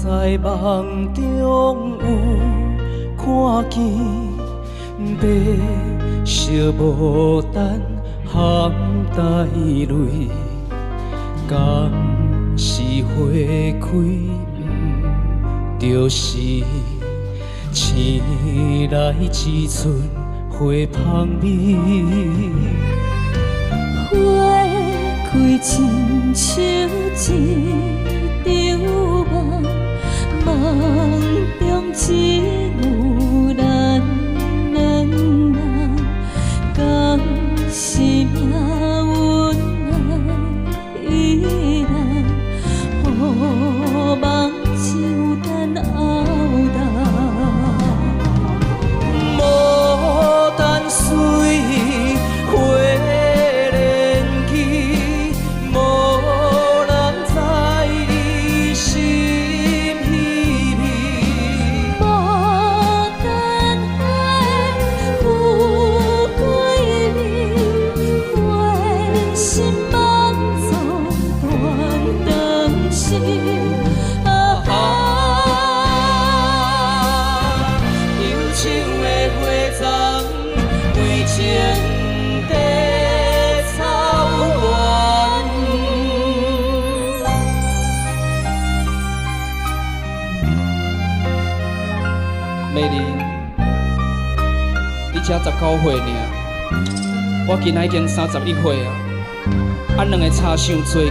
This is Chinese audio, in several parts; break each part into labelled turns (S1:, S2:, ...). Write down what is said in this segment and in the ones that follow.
S1: 在梦中有看见，白色牡丹含带泪，敢是花开，就是醒来一阵花香味。
S2: 花开亲像一场梦，梦中只有咱两人，敢是命运的依然，予梦就等后代。
S1: 牡丹水花莲去，无人知伊心稀微。
S2: 牡丹花有几味，花心梦总断肠心。
S1: 忧伤的花丛为情地草原。美玲，你才19岁尔，我今仔已经31岁啊，咱两个差伤多去，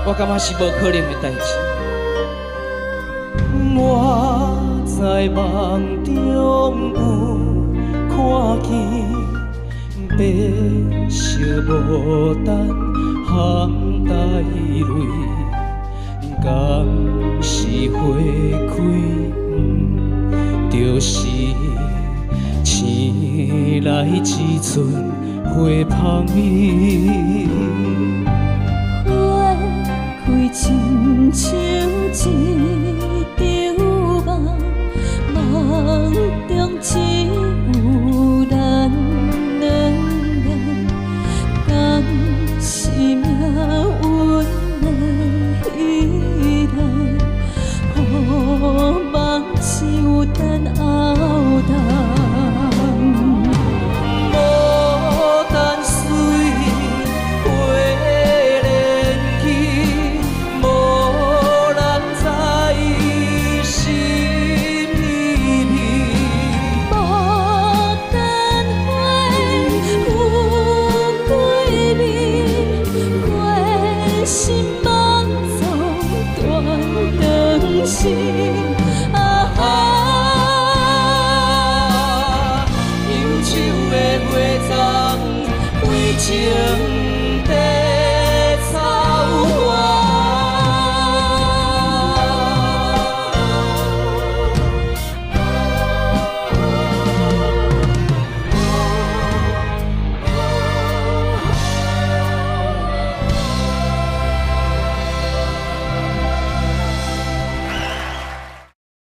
S1: 我感觉是无可能的代志。我在梦中有看见，白色牡丹含带泪，敢是花开，就是醒来一阵花香味。
S2: 花开亲像一场梦，梦中只有咱两人，敢是命运的依然，予梦就等后代。
S1: 牡丹水花莲去，无人知伊心稀微。
S2: 牡丹花有几味，花心梦总断肠心。忧愁的花丛为情